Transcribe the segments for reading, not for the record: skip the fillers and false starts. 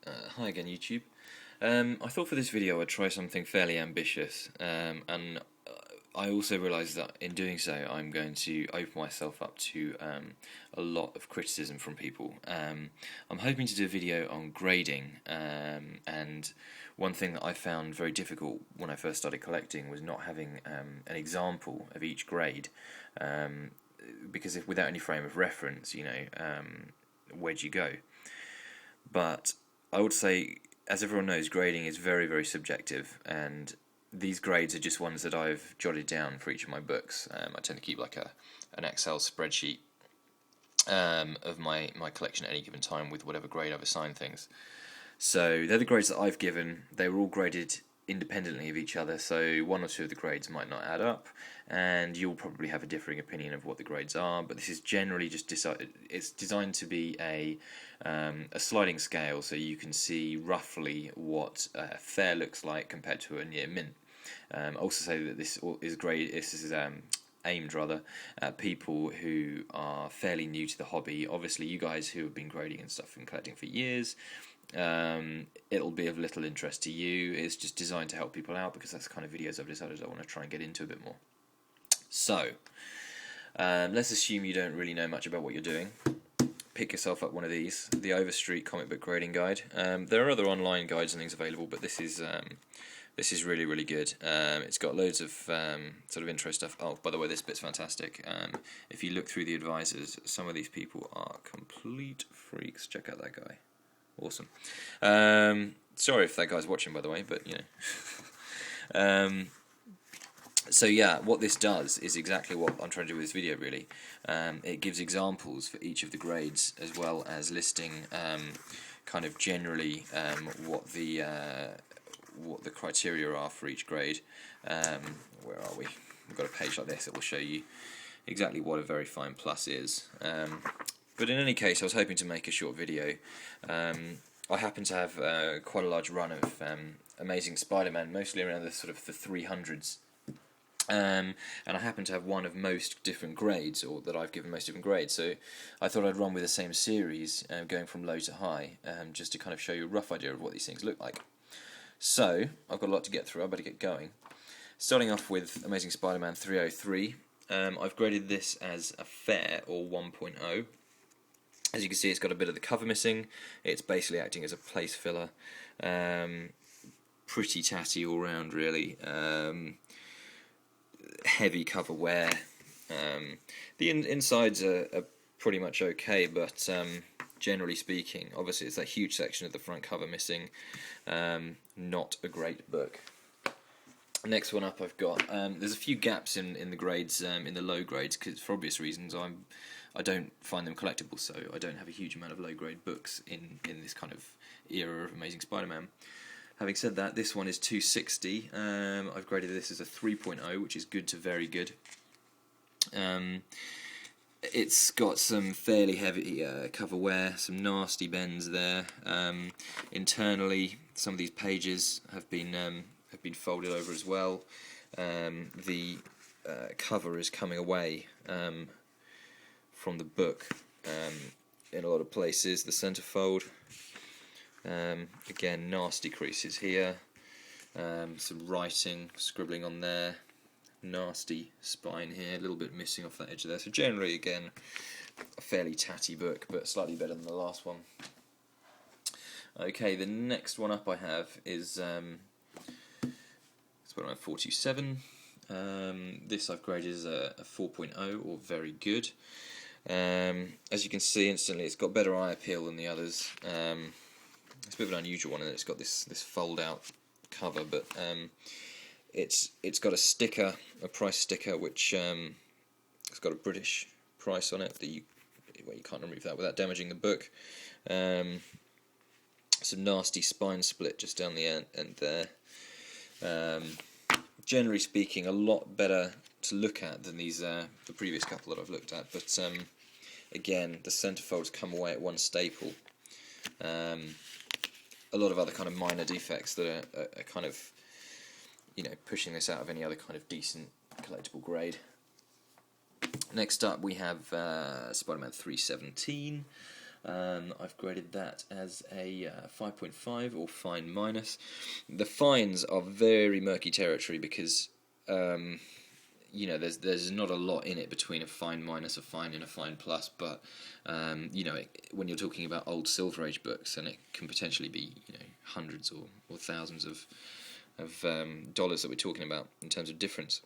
Hi again, YouTube. I thought for this video I'd try something fairly ambitious, and I also realised that in doing so I'm going to open myself up to a lot of criticism from people. I'm hoping to do a video on grading, and one thing that I found very difficult when I first started collecting was not having an example of each grade, because if without any frame of reference, where'd you go? But I would say, as everyone knows, grading is very, very subjective, and these grades are just ones that I've jotted down for each of my books. I tend to keep like an Excel spreadsheet of my collection at any given time with whatever grade I've assigned things. So they're the grades that I've given. They were all graded independently of each other, so one or two of the grades might not add up, and you'll probably have a differing opinion of what the grades are, but this is generally just it's designed to be a sliding scale, so you can see roughly what a fair looks like compared to a near mint. Also say that this is aimed rather at people who are fairly new to the hobby. Obviously you guys who have been grading and stuff and collecting for years, it'll be of little interest to you. It's just designed to help people out because that's the kind of videos I've decided I want to try and get into a bit more. So let's assume you don't really know much about what you're doing. Pick yourself up one of these, the Overstreet Comic Book Grading Guide. There are other online guides and things available, but this is really, really good. It's got loads of sort of intro stuff. Oh, by the way, this bit's fantastic. If you look through the advisors, some of these people are complete freaks. Check out that guy. Awesome. Sorry if that guy's watching, by the way, but you know. So yeah, what this does is exactly what I'm trying to do with this video, really. It gives examples for each of the grades, as well as listing kind of generally what the criteria are for each grade. Where are we? We've got a page like this that will show you exactly what a very fine plus is. But in any case, I was hoping to make a short video. I happen to have quite a large run of Amazing Spider-Man, mostly around the sort of the 300s. And I happen to have one of most different grades, or that I've given most different grades, so I thought I'd run with the same series, going from low to high, just to kind of show you a rough idea of what these things look like. So, I've got a lot to get through, I better get going. Starting off with Amazing Spider-Man 303, I've graded this as a fair, or 1.0. As you can see, it's got a bit of the cover missing. It's basically acting as a place filler. Pretty tatty all round, really. Heavy cover wear. The insides are pretty much okay, but generally speaking, obviously it's that huge section of the front cover missing. Not a great book. Next one up, I've got there's a few gaps in the grades, in the low grades, because for obvious reasons I don't find them collectible, so I don't have a huge amount of low grade books in this kind of era of Amazing Spider-Man. Having said that, this one is 260. I've graded this as a 3.0, which is good to very good. It's got some fairly heavy cover wear, some nasty bends there. Internally, some of these pages have been folded over as well. The cover is coming away from the book in a lot of places. The centerfold. Again, nasty creases here, some writing, scribbling on there, nasty spine here, a little bit missing off that edge there. So generally, again, a fairly tatty book, but slightly better than the last one. Okay, the next one up I have is Spider-Man 427. This I've graded as a 4.0, or very good. As you can see instantly, it's got better eye appeal than the others. It's a bit of an unusual one, and it's got this fold-out cover, but it's got a sticker, a price sticker, which it's got a British price on it that you can't remove that without damaging the book. Some nasty spine split just down the end there. Generally speaking, a lot better to look at than these the previous couple that I've looked at, but again, the centerfolds come away at one staple. A lot of other kind of minor defects that are kind of, pushing this out of any other kind of decent collectible grade. Next up we have Spider-Man 317. I've graded that as a 5.5 or fine minus. The fines are very murky territory because there's not a lot in it between a fine minus, a fine, and a fine plus, but when you're talking about old Silver Age books, and it can potentially be hundreds or thousands of dollars that we're talking about in terms of difference.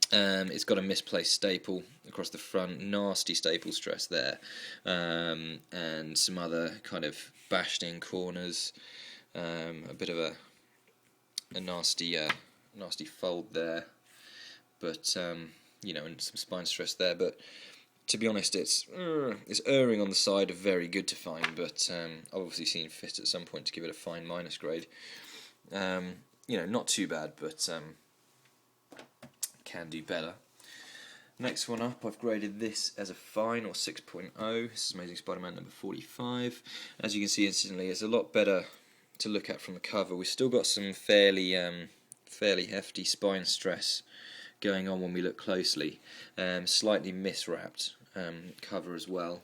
It's got a misplaced staple across the front, nasty staple stress there, and some other kind of bashed in corners, a bit of a nasty fold there, but and some spine stress there. But to be honest, it's erring on the side of very good to fine, but I've obviously seen fit at some point to give it a fine minus grade. Not too bad, but can do better. Next one up, I've graded this as a fine or 6.0. This is Amazing Spider-Man number 45. As you can see instantly, it's a lot better to look at from the cover. We've still got some fairly hefty spine stress going on when we look closely. Slightly miswrapped cover as well.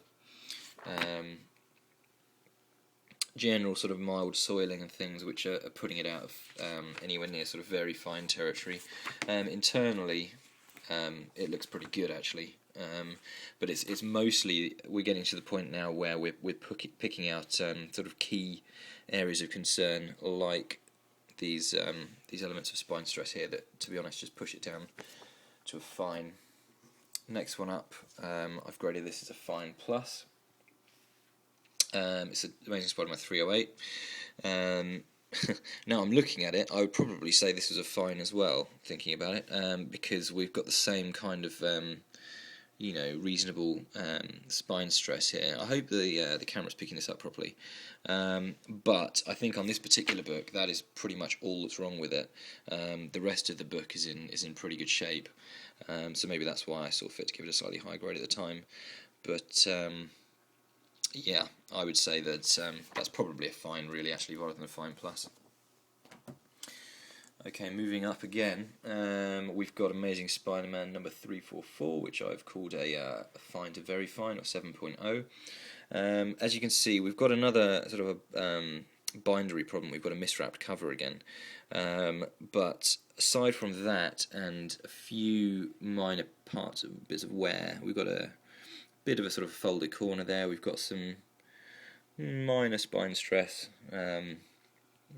General sort of mild soiling and things which are putting it out of anywhere near sort of very fine territory. Internally, it looks pretty good actually, but it's mostly, we're getting to the point now where we're picking out sort of key areas of concern, like these elements of spine stress here that, to be honest, just push it down to a fine. Next one up, I've graded this as a fine plus. It's an Amazing Spider-Man 308. Now I'm looking at it, I would probably say this was a fine as well, thinking about it, because we've got the same kind of reasonable spine stress here. I hope the camera's picking this up properly, but I think on this particular book that is pretty much all that's wrong with it. The rest of the book is in pretty good shape, so maybe that's why I saw fit to give it a slightly higher grade at the time. But yeah, I would say that that's probably a fine, really, actually, rather than a fine plus. Okay, moving up again, we've got Amazing Spider-Man number 344, which I've called a fine to very fine, or 7.0. As you can see, we've got another sort of a bindery problem. We've got a miswrapped cover again. But aside from that, and a few minor bits of wear, we've got a bit of a sort of folded corner there. We've got some minor spine stress.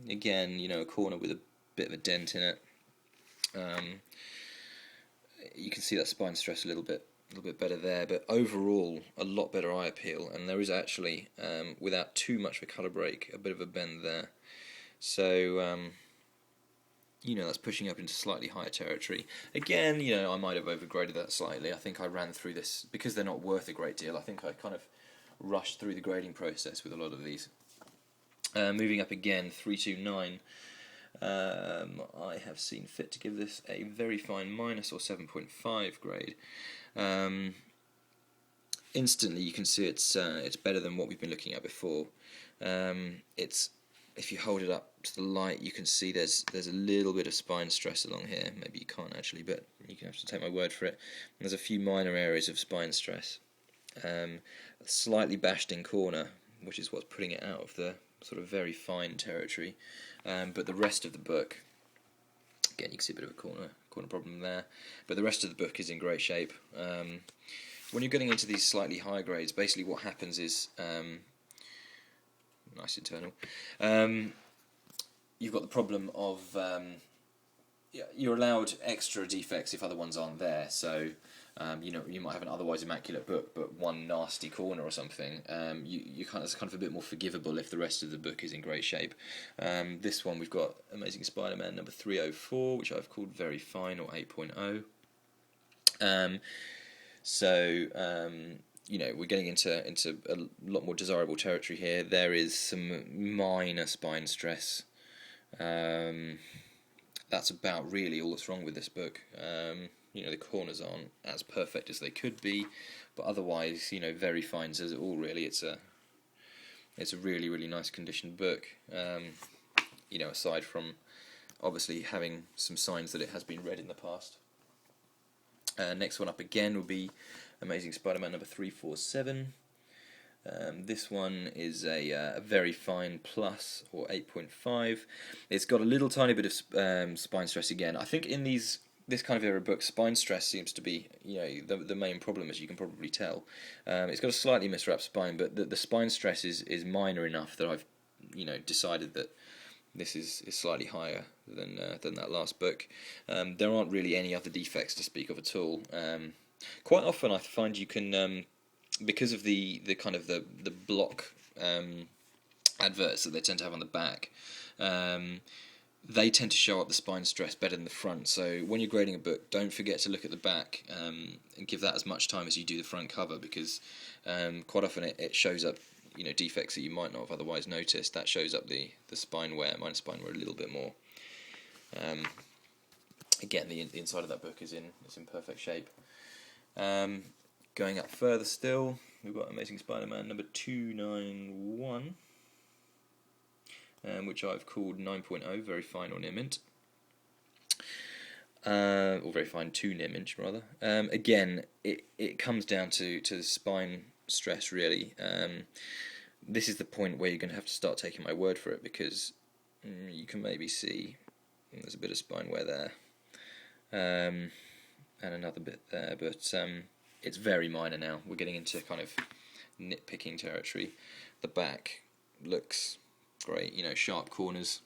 Again, a corner with a bit of a dent in it. You can see that spine stress a little bit better there, but overall a lot better eye appeal, and there is actually, without too much of a colour break, a bit of a bend there. So that's pushing up into slightly higher territory. Again, I might have overgraded that slightly. I think I ran through this, because they're not worth a great deal, I think I kind of rushed through the grading process with a lot of these. Moving up again, 329. I have seen fit to give this a very fine minus, or 7.5 grade. Instantly you can see it's better than what we've been looking at before. If you hold it up to the light, you can see there's a little bit of spine stress along here. Maybe you can't actually, but you can have to take my word for it. And there's a few minor areas of spine stress. A slightly bashed in corner, which is what's putting it out of the sort of very fine territory. But the rest of the book, again, you can see a bit of a corner problem there. But the rest of the book is in great shape. When you're getting into these slightly higher grades, basically what happens is, nice internal, you've got the problem of you're allowed extra defects if other ones aren't there. So you might have an otherwise immaculate book, but one nasty corner or something. It's kind of a bit more forgivable if the rest of the book is in great shape. This one, we've got Amazing Spider-Man number 304, which I've called very fine, or 8.0. We're getting into a lot more desirable territory here. There is some minor spine stress. That's about really all that's wrong with this book. The corners aren't as perfect as they could be, but otherwise, very fine says it all, really. It's a really, really nice conditioned book. Aside from obviously having some signs that it has been read in the past. Next one up again will be Amazing Spider-Man number 347. This one is a very fine plus, or 8.5. It's got a little tiny bit of spine stress again. I think in this kind of era book, spine stress seems to be the main problem, as you can probably tell. It's got a slightly miswrapped spine, but the spine stress is minor enough that I've decided that this is slightly higher than that last book. There aren't really any other defects to speak of at all. Quite often I find you can, because of the kind of the block adverts that they tend to have on the back, they tend to show up the spine stress better than the front. So when you're grading a book, don't forget to look at the back and give that as much time as you do the front cover, because quite often it shows up defects that you might not have otherwise noticed. That shows up the spine wear, minor spine wear, a little bit more. Again, the inside of that book is in perfect shape. Going up further still, we've got Amazing Spider-Man number 291, which I've called 9.0, very fine or near mint. Or very fine to near mint, rather. Again, it comes down to spine stress, really. This is the point where you're going to have to start taking my word for it, because you can maybe see there's a bit of spine wear there, and another bit there, but it's very minor now. We're getting into kind of nitpicking territory. The back looks great, sharp corners.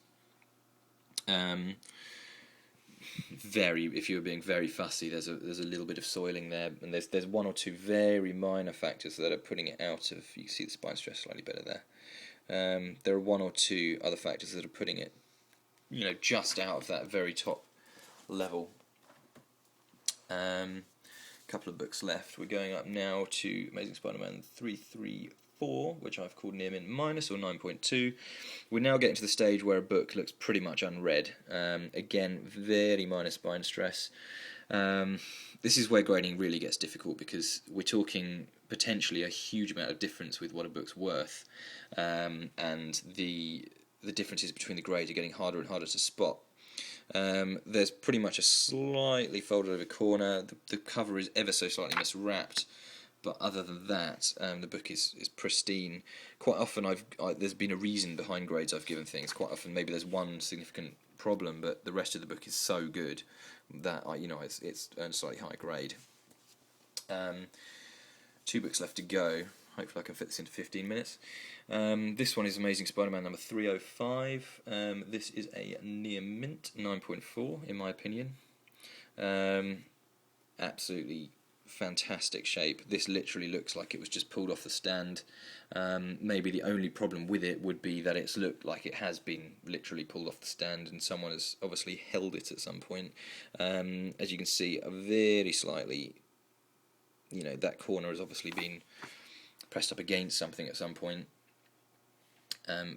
If you were being very fussy, there's a little bit of soiling there, and there's one or two very minor factors that are putting it out of. You can see the spine stress slightly better there. There are one or two other factors that are putting it, just out of that very top level. Couple of books left. We're going up now to Amazing Spider-Man 334, which I've called near mint minus, or 9.2. We're now getting to the stage where a book looks pretty much unread. Again, very minor spine stress. This is where grading really gets difficult, because we're talking potentially a huge amount of difference with what a book's worth, and the differences between the grades are getting harder and harder to spot. There's pretty much a slightly folded over corner. The cover is ever so slightly miswrapped, but other than that, the book is pristine. Quite often there's been a reason behind grades I've given things. Quite often maybe there's one significant problem, but the rest of the book is so good that it's earned a slightly higher grade. 2 books left to go. Hopefully I can fit this into 15 minutes. This one is Amazing Spider-Man number 305. This is a near mint 9.4 in my opinion. Absolutely fantastic shape. This literally looks like it was just pulled off the stand. Maybe the only problem with it would be that it's looked like it has been literally pulled off the stand, and someone has obviously held it at some point. As you can see, a very slightly, that corner has obviously been pressed up against something at some point.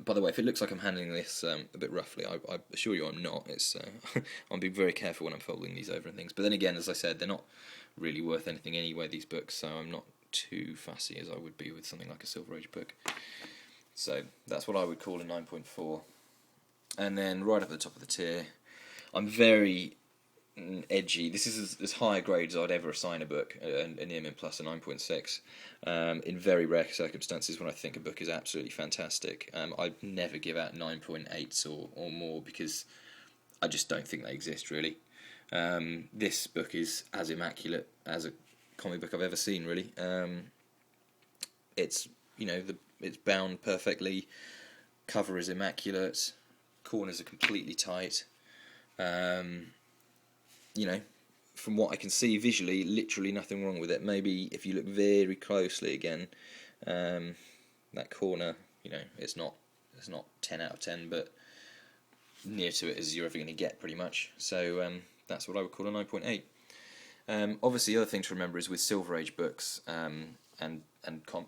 By the way, if it looks like I'm handling this a bit roughly, I assure you I'm not. I'm being very careful when I'm folding these over and things. But then again, as I said, they're not really worth anything anyway, these books, so I'm not too fussy as I would be with something like a Silver Age book. So that's what I would call a 9.4. And then right up at the top of the tier, I'm very edgy. This is as high a grade as I'd ever assign a book, a near mint plus, a 9.6. In very rare circumstances, when I think a book is absolutely fantastic, I'd never give out 9.8s or more, because I just don't think they exist really. This book is as immaculate as a comic book I've ever seen, really. It's it's bound perfectly, cover is immaculate, corners are completely tight. From what I can see visually, literally nothing wrong with it. Maybe if you look very closely again, that corner, it's not 10 out of 10, but near to it as you're ever going to get, pretty much. So that's what I would call a 9.8. Obviously, the other thing to remember is with Silver Age books and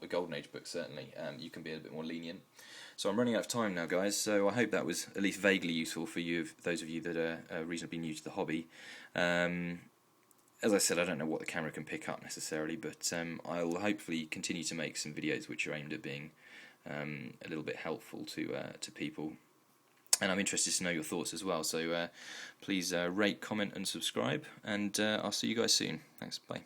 Golden Age books, certainly, you can be a bit more lenient. So I'm running out of time now, guys, so I hope that was at least vaguely useful for you, those of you that are reasonably new to the hobby. As I said, I don't know what the camera can pick up necessarily, but I'll hopefully continue to make some videos which are aimed at being a little bit helpful to people. And I'm interested to know your thoughts as well, so please rate, comment and subscribe, and I'll see you guys soon. Thanks, bye.